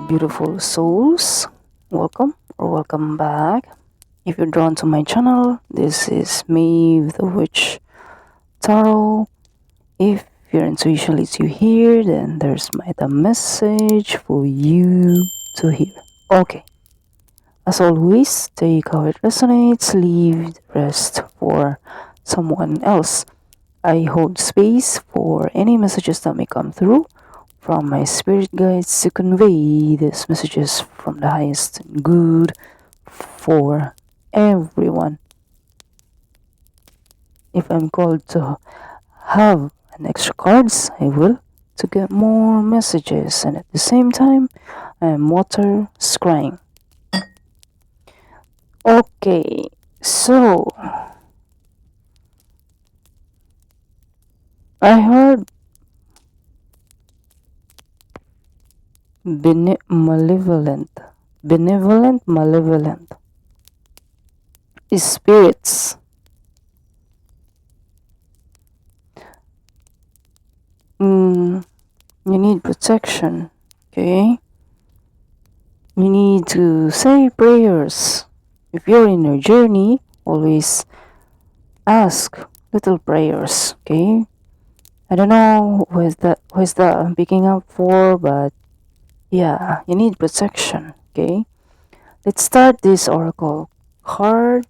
beautiful souls. Welcome or welcome back. If you're drawn to my channel, this is Maeve the Witch Tarot. If your intuition leads you here, then there's the message for you to hear. Okay. As always, take how it resonates, leave the rest for someone else. I hold space for any messages that may come through from my spirit guides to convey these messages from the highest good for everyone. If I'm called to have an extra cards, I will, to get more messages, and at the same time I am water scrying. Okay, so I heard benevolent, malevolent spirits. You need protection, okay? You need to say prayers. If you're in your journey, always ask little prayers, okay? I don't know who's that I'm picking up for, but yeah, you need protection, okay? Let's start this oracle card.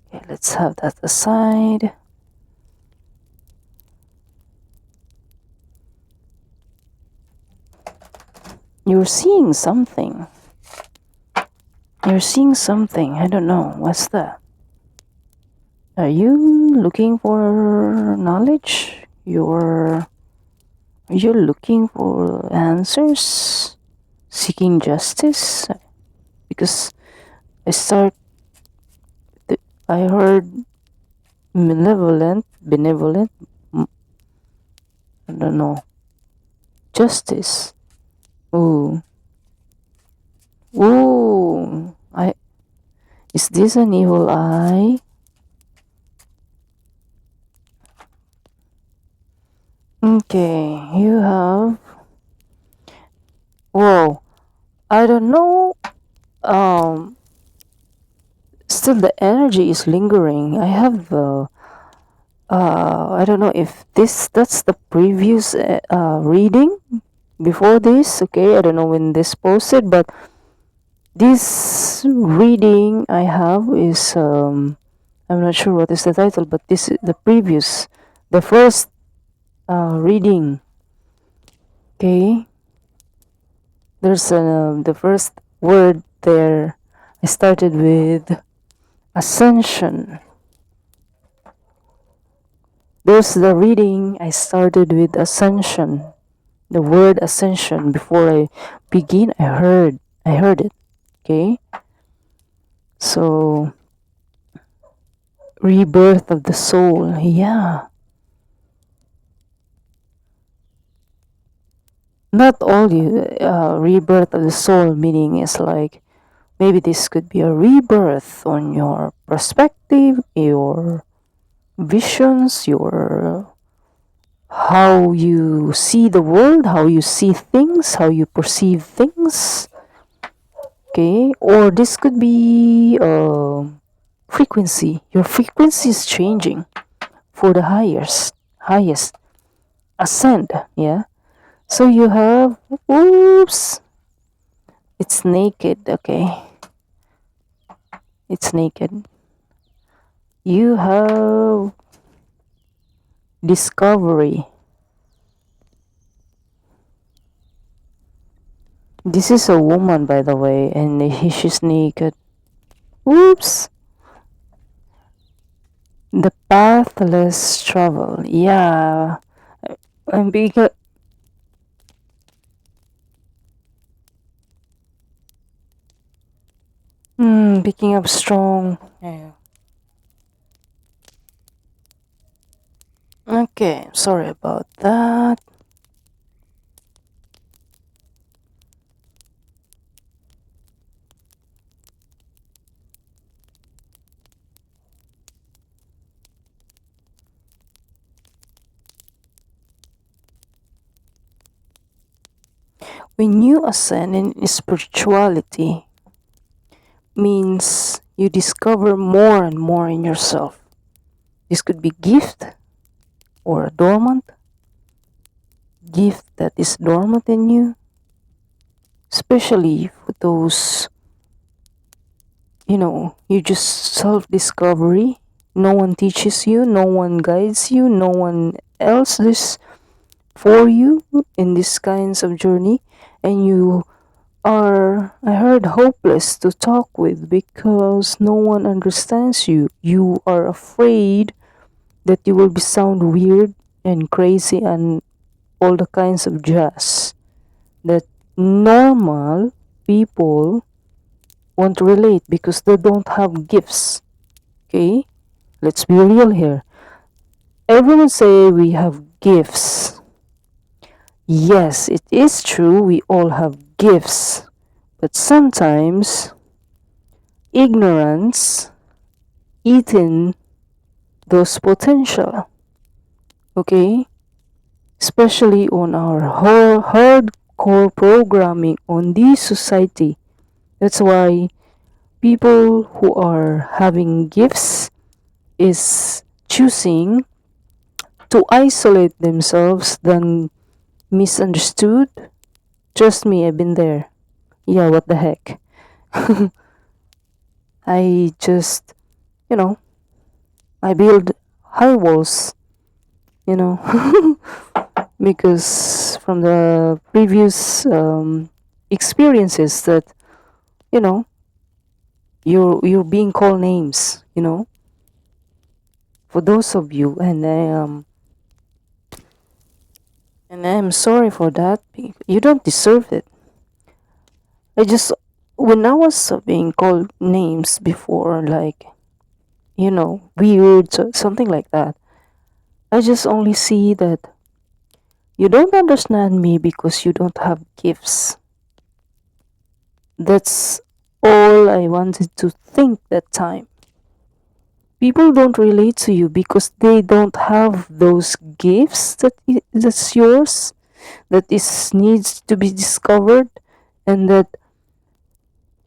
Okay, let's have that aside. You're seeing something. You're seeing something. I don't know. What's that? Are you looking for knowledge? Are you looking for answers? Seeking justice? Because I heard benevolent, I don't know. Justice. Ooh. Ooh. Is this an evil eye? Okay, you have. Whoa. I don't know. Still the energy is lingering. I have. I don't know if that's the previous reading before this. Okay, I don't know when this posted, but this reading I have is I'm not sure what is the title, but this is the first reading. Okay, there's the first word there. I started with ascension. There's the reading. I started with ascension. The word ascension. Before I begin, I heard it. Okay, so rebirth of the soul. Yeah, not all rebirth of the soul, meaning is like maybe this could be a rebirth on your perspective, your visions, your how you see the world, how you see things, how you perceive things. Okay, or this could be frequency. Your frequency is changing for the highest ascend. Yeah, so you have, oops, it's naked. Okay, it's naked. You have discovery. This is a woman, by the way, and she's naked. Oops. The path less travel. Yeah. And because picking up strong. Yeah. Okay, sorry about that. When you ascend in spirituality, means you discover more and more in yourself. This could be gift or a dormant gift that is dormant in you, especially for those, you just self-discovery. No one teaches you, no one guides you, no one else is for you in these kinds of journey, and you are, I heard, hopeless to talk with because no one understands you. You are afraid that you will be sound weird and crazy and all the kinds of jazz that normal people won't relate because they don't have gifts. Okay? Let's be real here. Everyone say we have gifts. Yes, it is true we all have gifts. But sometimes ignorance eaten those potential. Okay? Especially on our hardcore programming on this society. That's why people who are having gifts is choosing to isolate themselves than misunderstood. Trust me, I've been there. Yeah, what the heck. I just, you know, I build high walls, you know, because from the previous experiences that, you know, you're being called names, for those of you, and I am sorry for that. You don't deserve it. I just, when I was being called names before, like, weird, something like that, I just only see that you don't understand me because you don't have gifts. That's all I wanted to think that time. People don't relate to you because they don't have those gifts that's yours, that is needs to be discovered, and that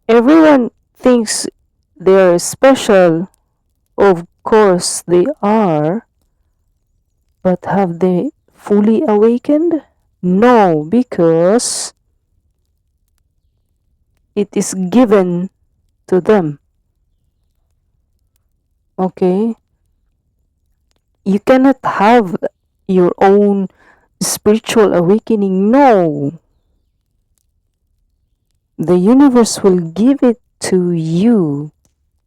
everyone thinks they're special. Of course they are, but have they fully awakened? No, because it is given to them. Okay? You cannot have your own spiritual awakening. No. The universe will give it to you.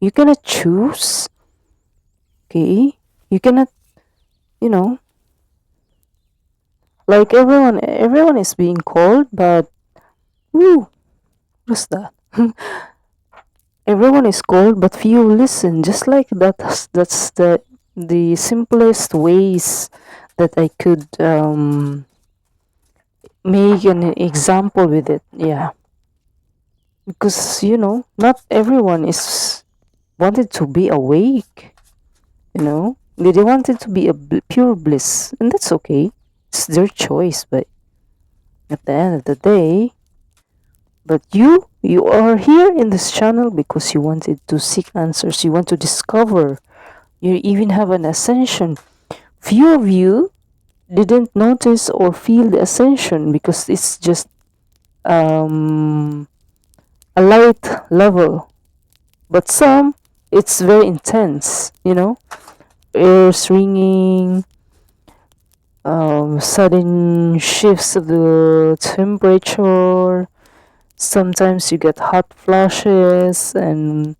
You cannot choose. Okay? You cannot, you know, like everyone is being called, but woo, what's that? Everyone is called, but few listen. Just like that. That's the simplest ways that I could make an example with it. Yeah, because not everyone is wanted to be awake. They wanted to be a pure bliss, and that's okay. It's their choice. But at the end of the day, but you are here in this channel because you wanted to seek answers. You want to discover. You even have an ascension. Few of you didn't notice or feel the ascension because it's just a light level. But some, it's very intense, ears ringing, sudden shifts of the temperature. Sometimes you get hot flashes, and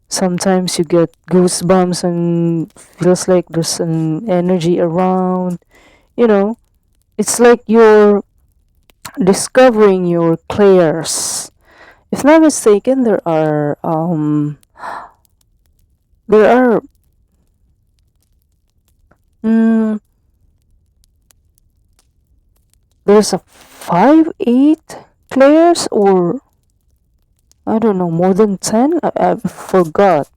sometimes you get goosebumps and feels like there's an energy around. It's like you're discovering your clairs. If not mistaken, there are mm, there's a 5-8 clairs, or I don't know, more than 10. I forgot,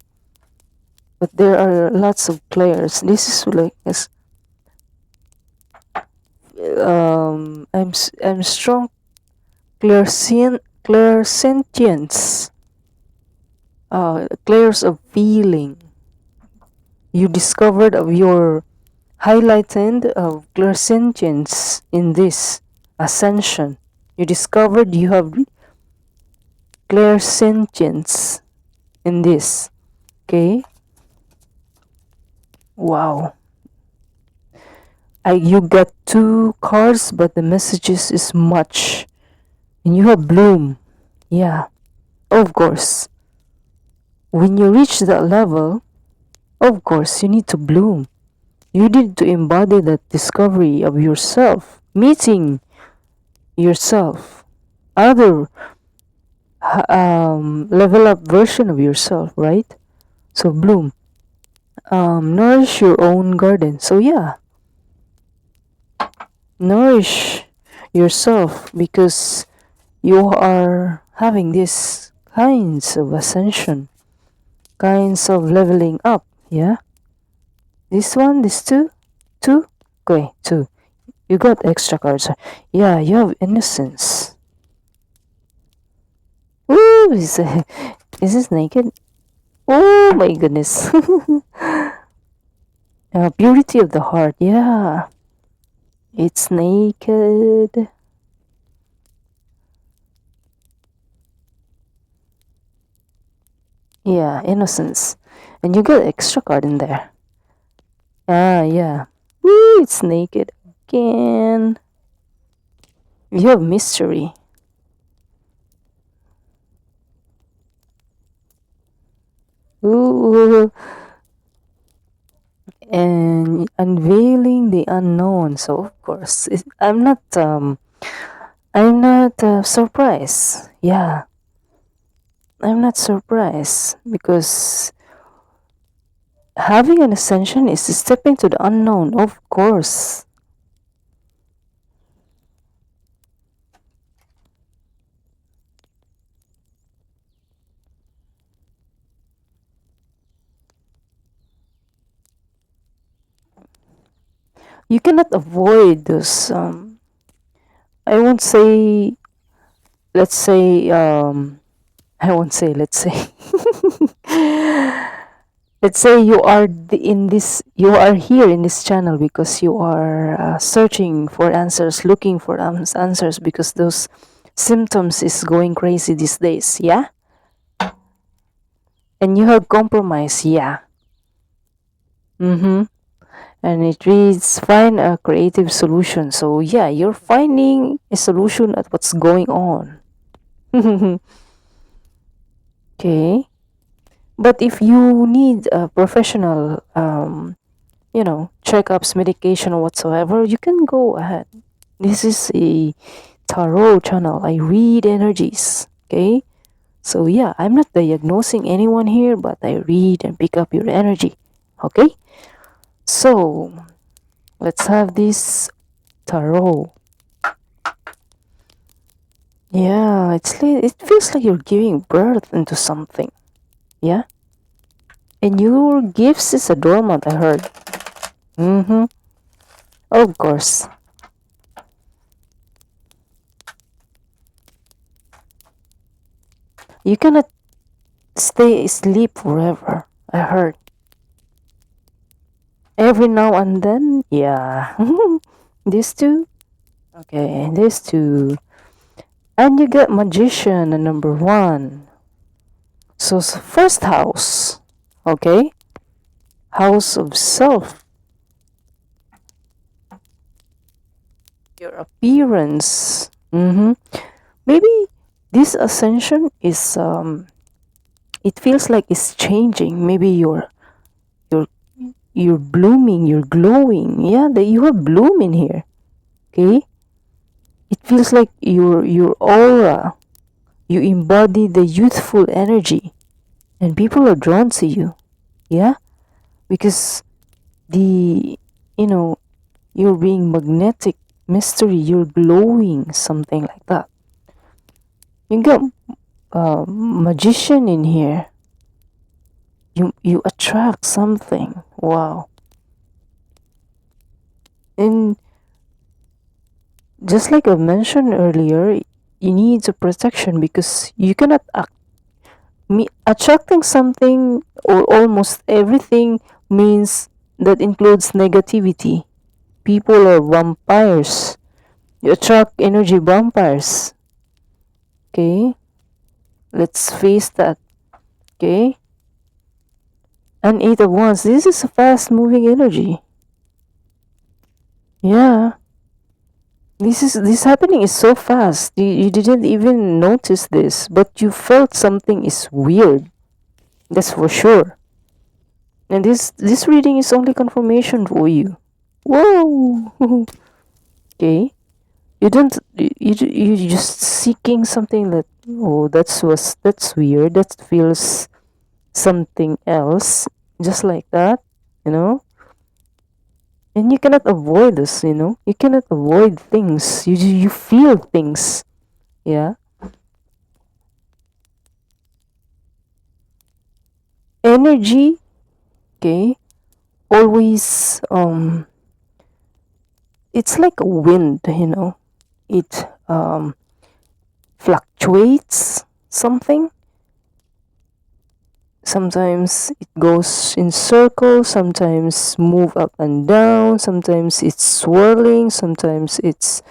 but there are lots of clairs. This is like I'm strong clairsentience, clairs of feeling. You discovered of your highlighted of clairsentience in this ascension. You discovered you have clairsentience in this. Okay. Wow. You got 2 cards, but the messages is much. And you have bloom. Yeah. Of course. When you reach that level, of course, you need to bloom. You need to embody that discovery of yourself, meeting yourself, other level up version of yourself, right? So bloom. Nourish your own garden. So yeah, nourish yourself because you are having these kinds of ascension, kinds of leveling up. Yeah, this one, this two, okay, 2. You got extra cards. Yeah, you have innocence. Ooh, is this naked? Oh my goodness. Purity of the heart. Yeah, it's naked. Yeah, innocence. And you got extra card in there. Ah, yeah. Woo, it's naked again. You have mystery. Ooh. And unveiling the unknown. So of course, I'm not surprised. Yeah, I'm not surprised because having an ascension is stepping to the unknown. Of course, you cannot avoid those. I won't say. Let's say. I won't say. Let's say. Let's say you are you are here in this channel because you are searching for answers, looking for answers because those symptoms is going crazy these days. Yeah, and you have compromise. Yeah. And it reads find a creative solution. So yeah, you're finding a solution at what's going on. Okay. But if you need a professional, checkups, medication, or whatsoever, you can go ahead. This is a tarot channel. I read energies. Okay. So yeah, I'm not diagnosing anyone here, but I read and pick up your energy. Okay. So let's have this tarot. Yeah, it feels like you're giving birth into something. Yeah. And your gifts is a dormant, I heard. Of course. You cannot stay asleep forever, I heard. Every now and then, yeah. These two? Okay, these two. And you get magician and number 1. So first house, okay? House of self. Your appearance. Maybe this ascension is it feels like it's changing. Maybe you're blooming, you're glowing. Yeah, you have bloom in here. Okay? It feels like your aura. You embody the youthful energy and people are drawn to you. Yeah? Because you're being magnetic, mystery, you're glowing, something like that. You got magician in here. You attract something. Wow. And just like I mentioned earlier, you need a protection because you cannot attracting something or almost everything means that includes negativity. People are vampires. You attract energy vampires. Okay? Let's face that. Okay? And Eight of Wands, this is a fast moving energy. Yeah. This happening is so fast. You didn't even notice this, but you felt something is weird. That's for sure. And this reading is only confirmation for you. Whoa. Okay. You don't you just seeking something that, oh, that's weird. That feels something else, just like that, you know. And you cannot avoid this, you know. You cannot avoid things. You feel things. Yeah. Energy, okay, always it's like a wind, you know. It fluctuates something. Sometimes it goes in circles, sometimes move up and down, sometimes it's swirling, sometimes it's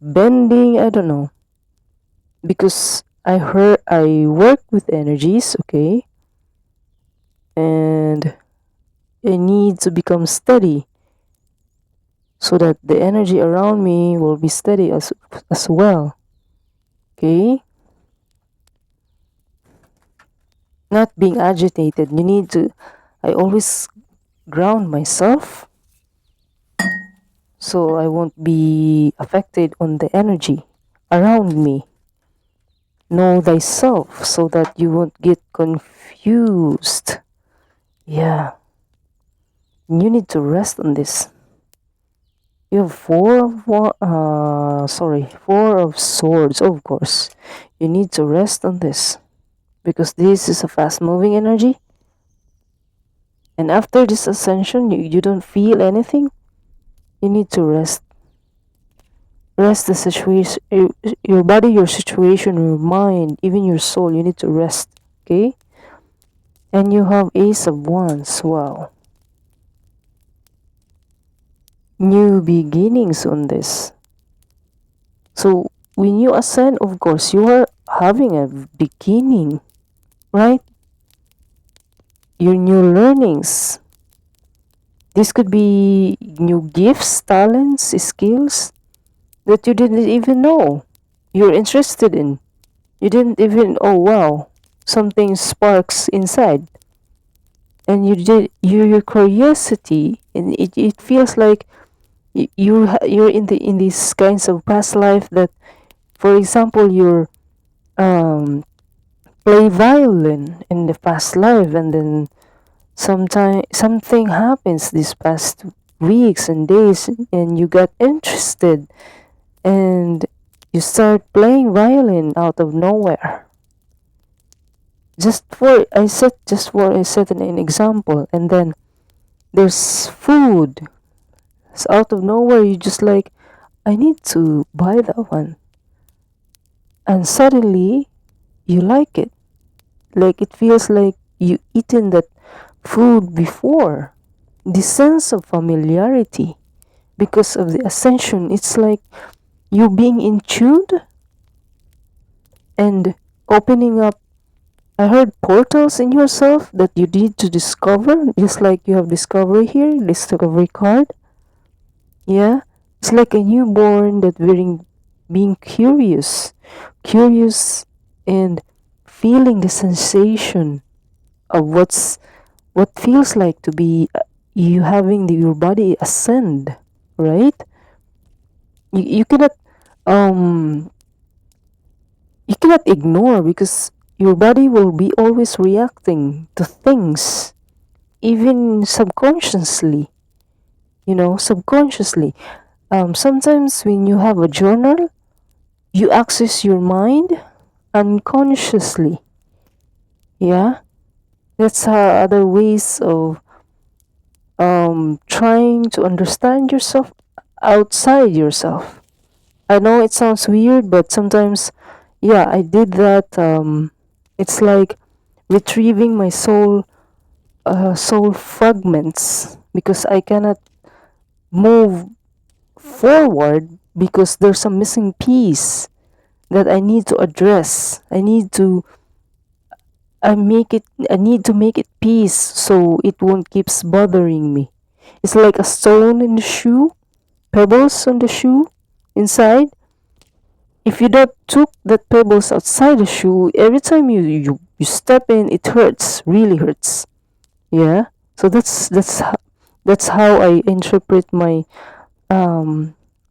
bending, I don't know. Because I work with energies, okay? And I need to become steady so that the energy around me will be steady as well. Okay? Not being agitated. I always ground myself so I won't be affected on the energy around me. Know thyself so that you won't get confused. Yeah. You need to rest on this. You have four of swords, of course. You need to rest on this because this is a fast moving energy. And after this ascension, you don't feel anything. You need to rest. Rest the situation, your body, your situation, your mind, even your soul. You need to rest, okay? And you have Ace of Wands. Wow. New beginnings on this. So when you ascend, of course, you are having a beginning, right? Your new learnings. This could be new gifts, talents, skills that you didn't even know you're interested in. You didn't even, oh wow, something sparks inside. And your curiosity, and it feels like you're in these kinds of past life that, for example, you're play violin in the past life, and then sometime something happens these past weeks and days, and you got interested and you start playing violin out of nowhere. Just for I set an example, and then there's food. It's out of nowhere. You just like, I need to buy that one, and suddenly you like it. Like it feels like you eaten that food before. The sense of familiarity because of the ascension. It's like you being in tune and opening up. I heard portals in yourself that you need to discover, just like you have discovery here, discovery card. Yeah, it's like a newborn that being curious, and feeling the sensation of what feels like to be you having your body ascend, right? You cannot um you cannot ignore because your body will be always reacting to things, even subconsciously, subconsciously. Sometimes when you have a journal, you access your mind unconsciously. Yeah, that's other ways of trying to understand yourself outside yourself. I know it sounds weird, but sometimes, yeah, I did that. It's like retrieving my soul fragments, because I cannot move forward because there's a missing piece that I need to address. I need to make it peace so it won't keeps bothering me. It's like a stone in the shoe, pebbles on the shoe inside. If you don't took that pebbles outside the shoe, every time you step in, it hurts, really hurts. Yeah. So that's how I interpret my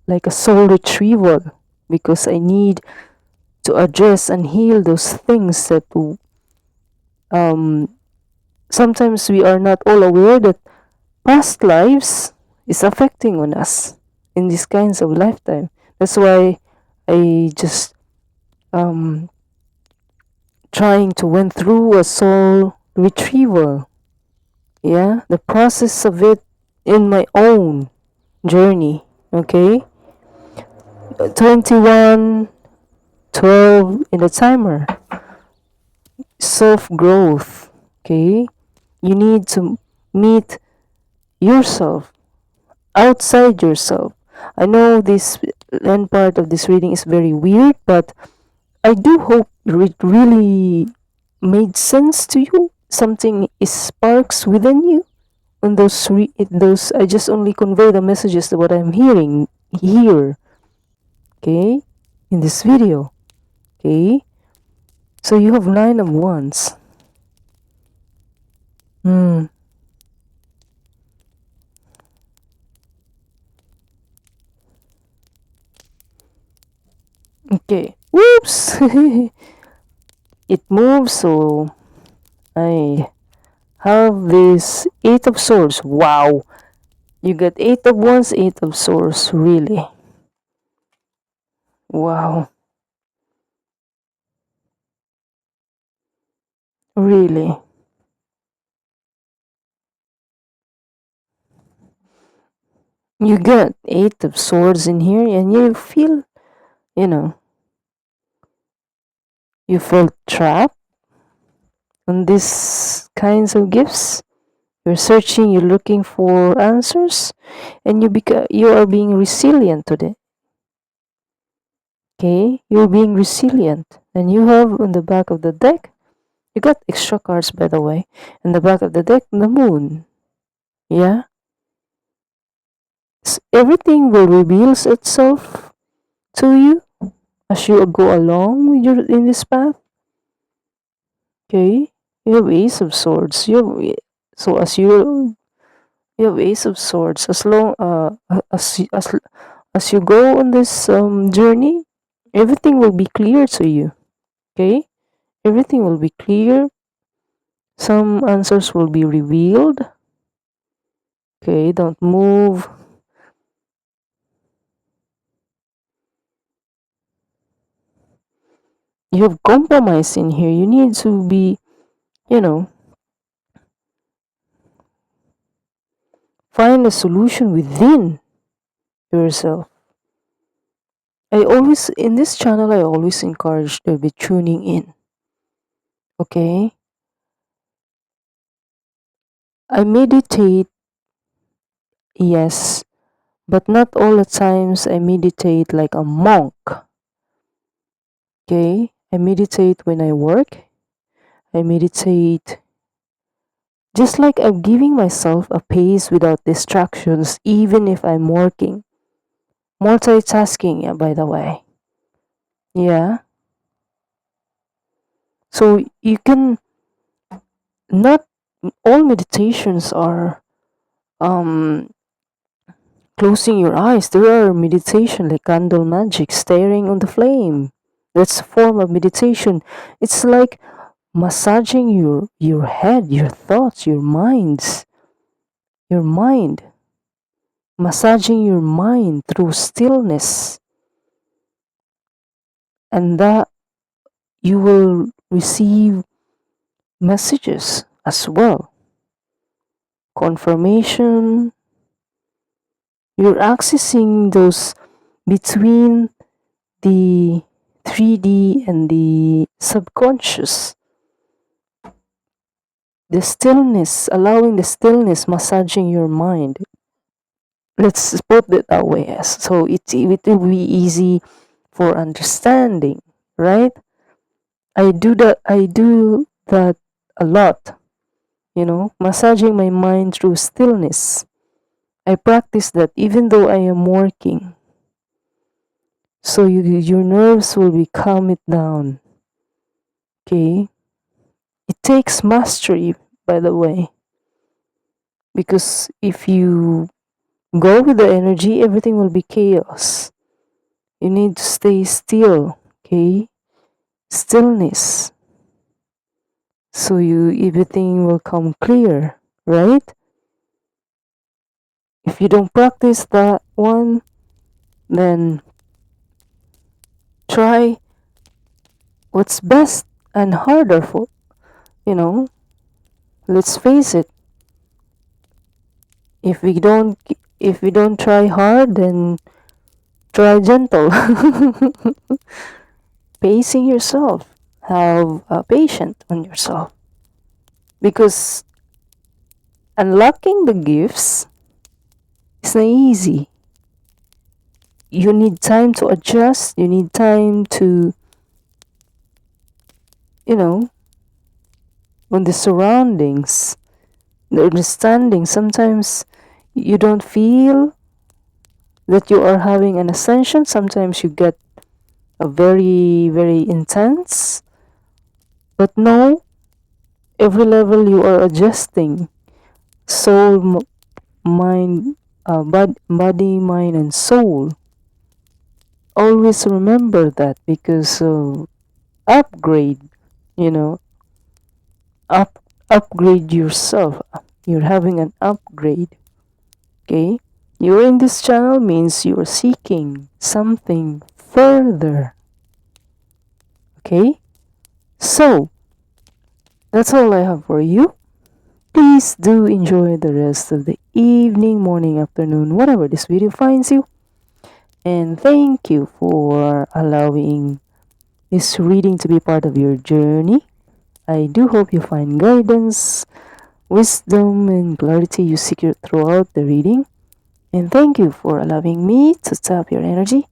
like a soul retrieval, because I need to address and heal those things that um sometimes we are not all aware that past lives is affecting on us in these kinds of lifetime. That's why I just um trying to went through a soul retrieval. Yeah, the process of it in my own journey. Okay, 21, 12 in the timer. Self growth. Okay, you need to meet yourself outside yourself. I know this end part of this reading is very weird, but I do hope it really made sense to you. Something is sparks within you. And those I just only convey the messages that what I'm hearing here. Okay, in this video. Okay, so you have 9 of Wands. Hmm. Okay. Whoops. It moves, so I have this 8 of Swords. Wow. You got 8 of Wands, 8 of Swords. Really. Wow. Really. You got 8 of Swords in here, and you feel, you know, you felt trapped on these kinds of gifts. You're searching, you're looking for answers, and you are being resilient today. Okay, you're being resilient, and you have on the back of the deck. You got extra cards, by the way. In the back of the deck, the Moon. Yeah, everything will reveals itself to you as you go along with your in this path. Okay, you have Ace of Swords. So as you have Ace of Swords. As long as you go on this journey, everything will be clear to you. Okay, everything will be clear. Some answers will be revealed. Okay, don't move. You have compromise in here. You need to be, you know, find a solution within yourself. In this channel, I always encourage to be tuning in. Okay? I meditate, yes, but not all the times I meditate like a monk. Okay? I meditate when I work. I meditate just like I'm giving myself a pace without distractions, even if I'm working. Multitasking, yeah, by the way. Yeah. So you can not all meditations are um closing your eyes. There are meditation like candle magic, staring on the flame. That's a form of meditation. It's like massaging your head, your thoughts, your mind, massaging your mind through stillness, and that you will receive messages as well. Confirmation. You're accessing those between the 3D and the subconscious. The stillness, allowing the stillness, massaging your mind. Let's put it that way. So it will be easy for understanding, right? I do that a lot, massaging my mind through stillness. I practice that even though I am working. So your nerves will be calmed down. Okay? It takes mastery, by the way. Because if you go with the energy, everything will be chaos. You need to stay still, okay? Stillness. So everything will come clear, right? If you don't practice that one, then try what's best and harder for, let's face it. If we don't try hard, then try gentle. Pacing yourself. Have patience on yourself. Because unlocking the gifts is not easy. You need time to adjust. You need time to, on the surroundings, the understanding. Sometimes you don't feel that you are having an ascension. Sometimes you get a very, very intense. But no, every level you are adjusting. Soul, mind, body, mind, and soul. Always remember that, because upgrade, upgrade yourself. You're having an upgrade. Okay? You're in this channel means you're seeking something further. Okay? So, that's all I have for you. Please do enjoy the rest of the evening, morning, afternoon, whatever this video finds you. And thank you for allowing this reading to be part of your journey. I do hope you find guidance, wisdom, and clarity you seek throughout the reading. And thank you for allowing me to tap your energy.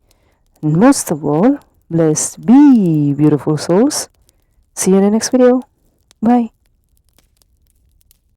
And most of all, blessed be, beautiful souls. See you in the next video. Bye.